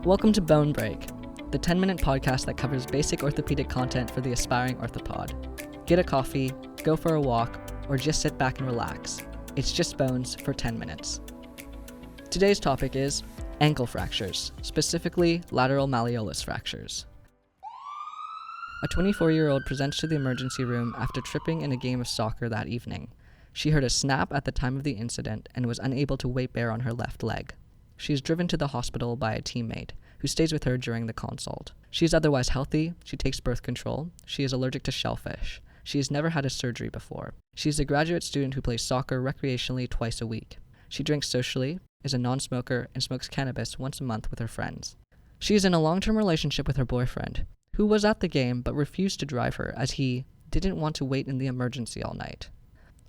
Welcome to Bone Break, the 10-minute podcast that covers basic orthopedic content for the aspiring orthopod. Get a coffee, go for a walk, or just sit back and relax. It's just bones for 10 minutes. Today's topic is ankle fractures, specifically lateral malleolus fractures. A 24-year-old presents to the emergency room after tripping in a game of soccer that evening. She heard a snap at the time of the incident and was unable to weight bear on her left leg. She is driven to the hospital by a teammate, who stays with her during the consult. She is otherwise healthy, she takes birth control, she is allergic to shellfish. She has never had a surgery before. She is a graduate student who plays soccer recreationally twice a week. She drinks socially, is a non-smoker, and smokes cannabis once a month with her friends. She is in a long-term relationship with her boyfriend, who was at the game but refused to drive her as he didn't want to wait in the emergency all night.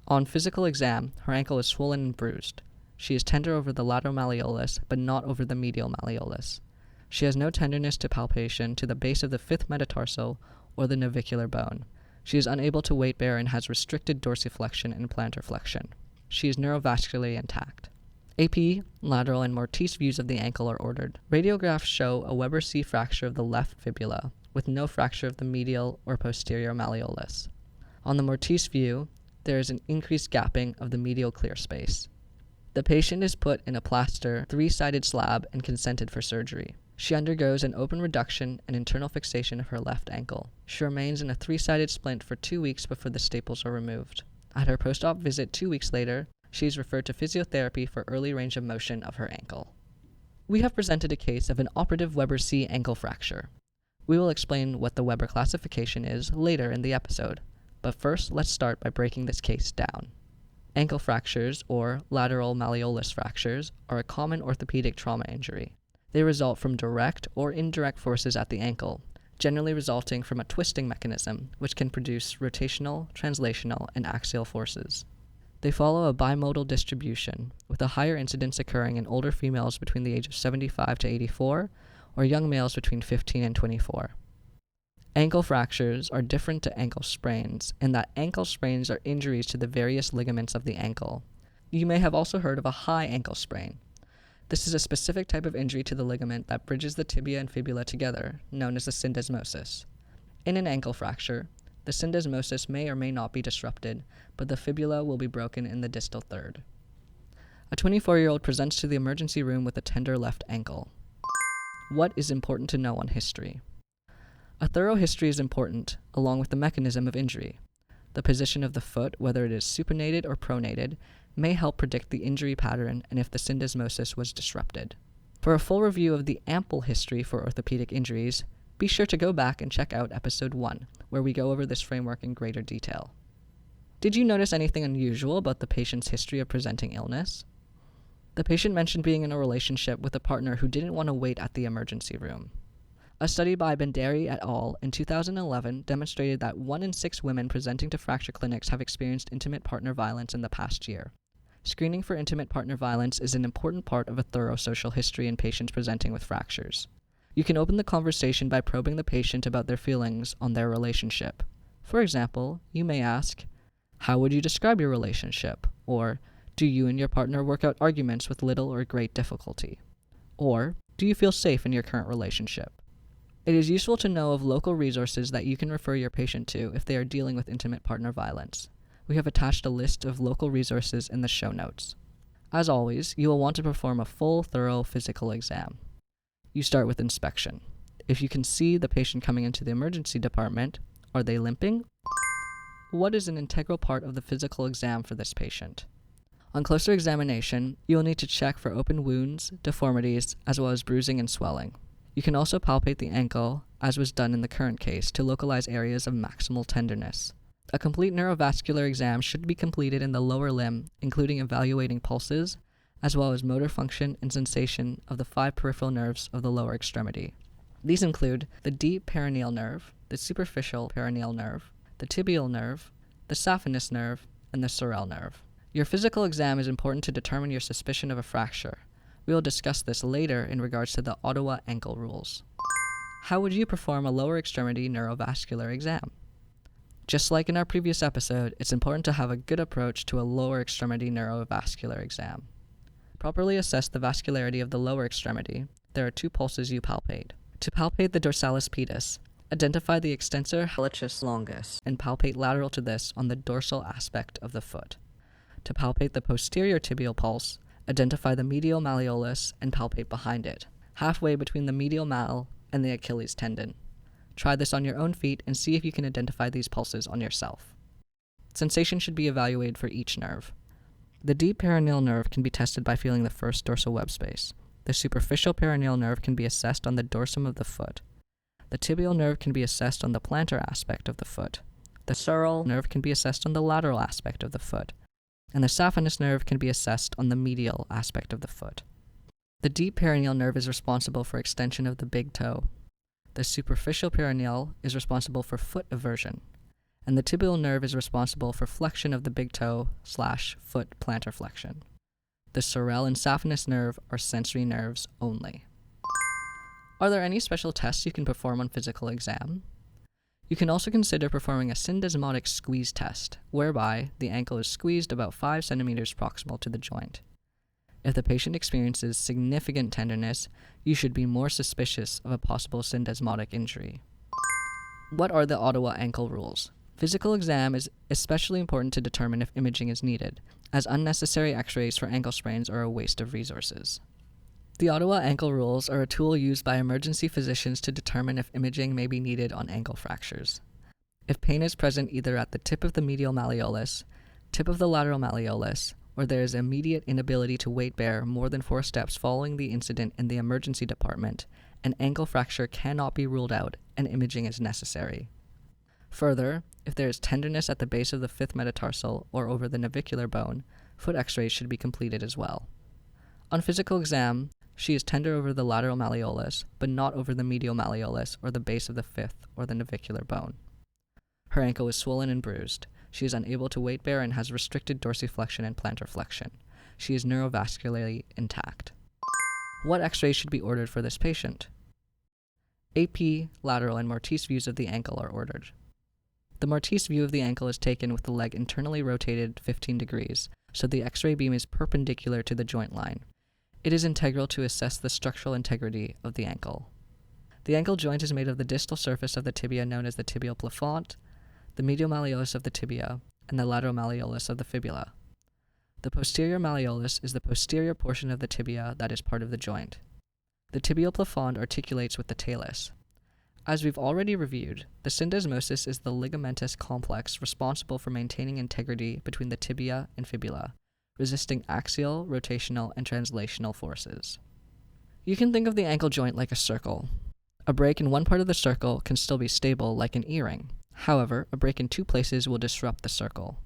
On physical exam, her ankle is swollen and bruised. She is tender over the lateral malleolus, but not over the medial malleolus. She has no tenderness to palpation to the base of the fifth metatarsal or the navicular bone. She is unable to weight bear and has restricted dorsiflexion and plantar flexion. She is neurovascularly intact. AP, lateral, and Mortise views of the ankle are ordered. Radiographs show a Weber C fracture of the left fibula, with no fracture of the medial or posterior malleolus. On the Mortise view, there is an increased gapping of the medial clear space. The patient is put in a plaster, 3-sided slab and consented for surgery. She undergoes an open reduction and internal fixation of her left ankle. She remains in a 3-sided splint for 2 weeks before the staples are removed. At her post-op visit 2 weeks later, she is referred to physiotherapy for early range of motion of her ankle. We have presented a case of an operative Weber C ankle fracture. We will explain what the Weber classification is later in the episode, but first let's start by breaking this case down. Ankle fractures, or lateral malleolus fractures, are a common orthopedic trauma injury. They result from direct or indirect forces at the ankle, generally resulting from a twisting mechanism, which can produce rotational, translational, and axial forces. They follow a bimodal distribution, with a higher incidence occurring in older females between the age of 75 to 84, or young males between 15 and 24. Ankle fractures are different to ankle sprains in that ankle sprains are injuries to the various ligaments of the ankle. You may have also heard of a high ankle sprain. This is a specific type of injury to the ligament that bridges the tibia and fibula together, known as the syndesmosis. In an ankle fracture, the syndesmosis may or may not be disrupted, but the fibula will be broken in the distal third. A 24-year-old presents to the emergency room with a tender left ankle. What is important to know on history? A thorough history is important, along with the mechanism of injury. The position of the foot, whether it is supinated or pronated, may help predict the injury pattern and if the syndesmosis was disrupted. For a full review of the ample history for orthopedic injuries, be sure to go back and check out episode 1, where we go over this framework in greater detail. Did you notice anything unusual about the patient's history of presenting illness? The patient mentioned being in a relationship with a partner who didn't want to wait at the emergency room. A study by Benderi et al. In 2011 demonstrated that 1 in 6 women presenting to fracture clinics have experienced intimate partner violence in the past year. Screening for intimate partner violence is an important part of a thorough social history in patients presenting with fractures. You can open the conversation by probing the patient about their feelings on their relationship. For example, you may ask, "How would you describe your relationship?" Or, "Do you and your partner work out arguments with little or great difficulty?" Or, "Do you feel safe in your current relationship?" It is useful to know of local resources that you can refer your patient to if they are dealing with intimate partner violence. We have attached a list of local resources in the show notes. As always, you will want to perform a full, thorough physical exam. You start with inspection. If you can see the patient coming into the emergency department, are they limping? What is an integral part of the physical exam for this patient? On closer examination, you will need to check for open wounds, deformities, as well as bruising and swelling. You can also palpate the ankle, as was done in the current case, to localize areas of maximal tenderness. A complete neurovascular exam should be completed in the lower limb, including evaluating pulses, as well as motor function and sensation of the 5 peripheral nerves of the lower extremity. These include the deep perineal nerve, the superficial perineal nerve, the tibial nerve, the saphenous nerve, and the sural nerve. Your physical exam is important to determine your suspicion of a fracture. We will discuss this later in regards to the Ottawa Ankle rules. How would you perform a lower extremity neurovascular exam? Just like in our previous episode, it's important to have a good approach to a lower extremity neurovascular exam. Properly assess the vascularity of the lower extremity. there are 2 pulses you palpate. To palpate the dorsalis pedis, identify the extensor hallucis longus and palpate lateral to this on the dorsal aspect of the foot. To palpate the posterior tibial pulse, identify the medial malleolus and palpate behind it, halfway between the medial mal and the Achilles tendon. Try this on your own feet and see if you can identify these pulses on yourself. Sensation should be evaluated for each nerve. The deep perineal nerve can be tested by feeling the first dorsal web space. The superficial perineal nerve can be assessed on the dorsum of the foot. The tibial nerve can be assessed on the plantar aspect of the foot. The sural nerve can be assessed on the lateral aspect of the foot. And the saphenous nerve can be assessed on the medial aspect of the foot. The deep perineal nerve is responsible for extension of the big toe. The superficial perineal is responsible for foot eversion. And the tibial nerve is responsible for flexion of the big toe / foot plantar flexion. The sural and saphenous nerve are sensory nerves only. Are there any special tests you can perform on physical exam? You can also consider performing a syndesmotic squeeze test, whereby the ankle is squeezed about 5 centimeters proximal to the joint. If the patient experiences significant tenderness, you should be more suspicious of a possible syndesmotic injury. What are the Ottawa Ankle rules? Physical exam is especially important to determine if imaging is needed, as unnecessary x-rays for ankle sprains are a waste of resources. The Ottawa Ankle rules are a tool used by emergency physicians to determine if imaging may be needed on ankle fractures. If pain is present either at the tip of the medial malleolus, tip of the lateral malleolus, or there is immediate inability to weight bear more than 4 steps following the incident in the emergency department, an ankle fracture cannot be ruled out and imaging is necessary. Further, if there is tenderness at the base of the 5th metatarsal or over the navicular bone, foot x-rays should be completed as well. On physical exam, she is tender over the lateral malleolus, but not over the medial malleolus or the base of the 5th or the navicular bone. Her ankle is swollen and bruised. She is unable to weight bear and has restricted dorsiflexion and plantar flexion. She is neurovascularly intact. What x-rays should be ordered for this patient? AP, lateral, and Mortise views of the ankle are ordered. The Mortise view of the ankle is taken with the leg internally rotated 15 degrees, so the x-ray beam is perpendicular to the joint line. It is integral to assess the structural integrity of the ankle. The ankle joint is made of the distal surface of the tibia known as the tibial plafond, the medial malleolus of the tibia, and the lateral malleolus of the fibula. The posterior malleolus is the posterior portion of the tibia that is part of the joint. The tibial plafond articulates with the talus. As we've already reviewed, the syndesmosis is the ligamentous complex responsible for maintaining integrity between the tibia and fibula, resisting axial, rotational, and translational forces. You can think of the ankle joint like a circle. A break in one part of the circle can still be stable like an earring. However, a break in 2 places will disrupt the circle.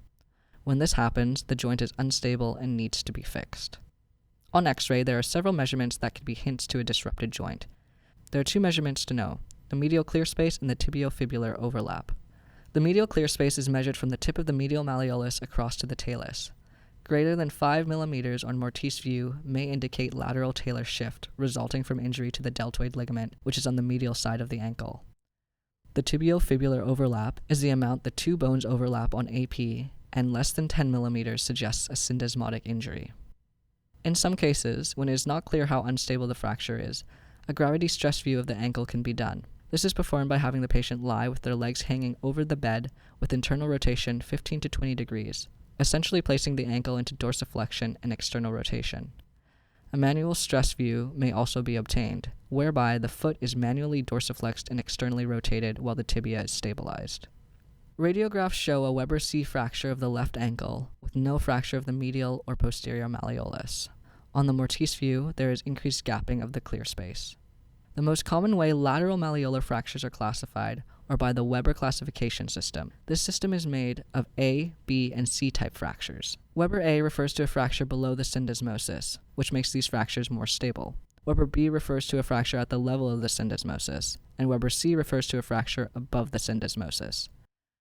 When this happens, the joint is unstable and needs to be fixed. On X-ray, there are several measurements that could be hints to a disrupted joint. There are 2 measurements to know: the medial clear space and the tibiofibular overlap. The medial clear space is measured from the tip of the medial malleolus across to the talus. Greater than 5 millimeters on Mortise view may indicate lateral talar shift resulting from injury to the deltoid ligament, which is on the medial side of the ankle. The tibiofibular overlap is the amount the 2 bones overlap on AP, and less than 10 millimeters suggests a syndesmotic injury. In some cases, when it is not clear how unstable the fracture is, a gravity stress view of the ankle can be done. This is performed by having the patient lie with their legs hanging over the bed with internal rotation 15 to 20 degrees, essentially placing the ankle into dorsiflexion and external rotation. A manual stress view may also be obtained, whereby the foot is manually dorsiflexed and externally rotated while the tibia is stabilized. Radiographs show a Weber C fracture of the left ankle with no fracture of the medial or posterior malleolus. On the Mortise view, there is increased gapping of the clear space. The most common way lateral malleolar fractures are classified are by the Weber classification system. This system is made of A, B, and C type fractures. Weber A refers to a fracture below the syndesmosis, which makes these fractures more stable. Weber B refers to a fracture at the level of the syndesmosis, and Weber C refers to a fracture above the syndesmosis.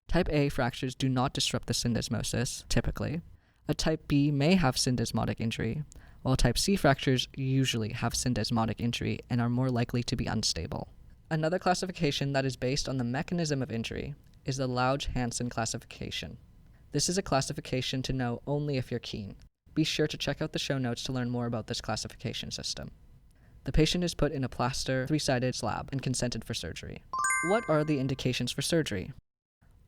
Type A fractures do not disrupt the syndesmosis, typically. A type B may have syndesmotic injury, while type C fractures usually have syndesmotic injury and are more likely to be unstable. Another classification that is based on the mechanism of injury is the Lauge-Hansen classification. This is a classification to know only if you're keen. Be sure to check out the show notes to learn more about this classification system. The patient is put in a plaster 3-sided slab and consented for surgery. What are the indications for surgery?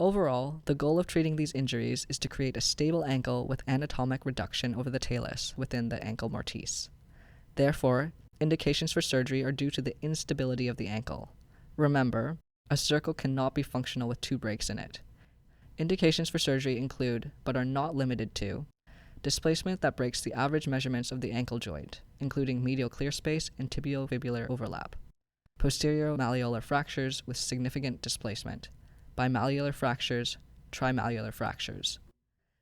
Overall, the goal of treating these injuries is to create a stable ankle with anatomic reduction over the talus within the ankle mortise. Therefore, indications for surgery are due to the instability of the ankle. Remember, a circle cannot be functional with 2 breaks in it. Indications for surgery include, but are not limited to, displacement that breaks the average measurements of the ankle joint, including medial clear space and tibiofibular overlap, posterior malleolar fractures with significant displacement, bimalleolar fractures, trimalleolar fractures,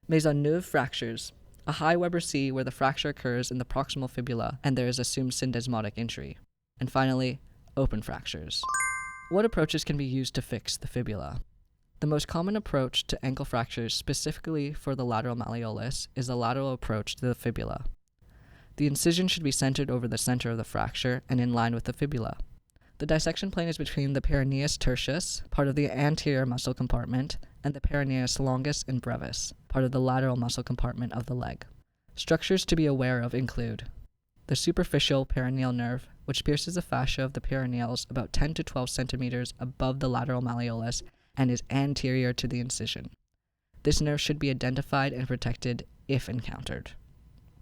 maisonneuve fractures, a high Weber C where the fracture occurs in the proximal fibula and there is assumed syndesmotic injury, and finally, open fractures. What approaches can be used to fix the fibula? The most common approach to ankle fractures, specifically for the lateral malleolus, is the lateral approach to the fibula. The incision should be centered over the center of the fracture and in line with the fibula. The dissection plane is between the peroneus tertius, part of the anterior muscle compartment, and the peroneus longus and brevis, part of the lateral muscle compartment of the leg. Structures to be aware of include the superficial peroneal nerve, which pierces the fascia of the peroneals about 10 to 12 centimeters above the lateral malleolus and is anterior to the incision. This nerve should be identified and protected if encountered.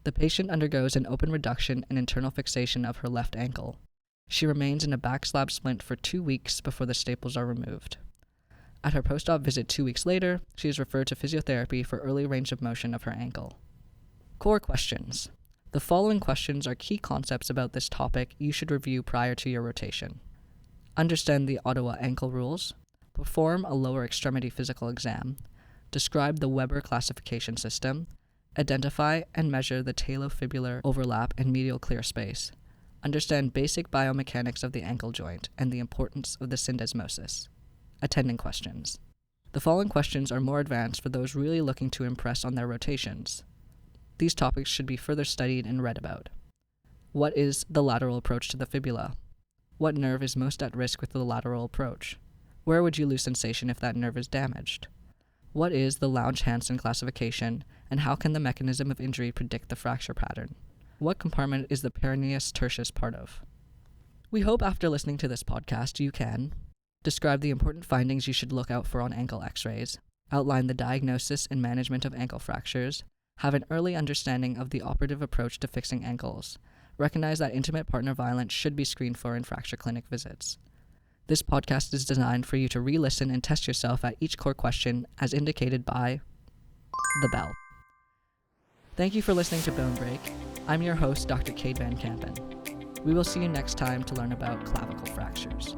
The patient undergoes an open reduction and internal fixation of her left ankle. She remains in a back slab splint for 2 weeks before the staples are removed. At her post-op visit 2 weeks later, she is referred to physiotherapy for early range of motion of her ankle. Core questions. The following questions are key concepts about this topic you should review prior to your rotation. Understand the Ottawa Ankle rules. Perform a lower extremity physical exam. Describe the Weber classification system. Identify and measure the talofibular overlap and medial clear space. Understand basic biomechanics of the ankle joint and the importance of the syndesmosis. Attending questions. The following questions are more advanced for those really looking to impress on their rotations. These topics should be further studied and read about. What is the lateral approach to the fibula? What nerve is most at risk with the lateral approach? Where would you lose sensation if that nerve is damaged? What is the Lounge-Hansen classification, and how can the mechanism of injury predict the fracture pattern? What compartment is the peroneus tertius part of? We hope after listening to this podcast you can describe the important findings you should look out for on ankle x-rays, outline the diagnosis and management of ankle fractures, have an early understanding of the operative approach to fixing ankles, recognize that intimate partner violence should be screened for in fracture clinic visits. This podcast is designed for you to re-listen and test yourself at each core question as indicated by the bell. Thank you for listening to Bone Break. I'm your host, Dr. Cade Van Kampen. We will see you next time to learn about clavicle fractures.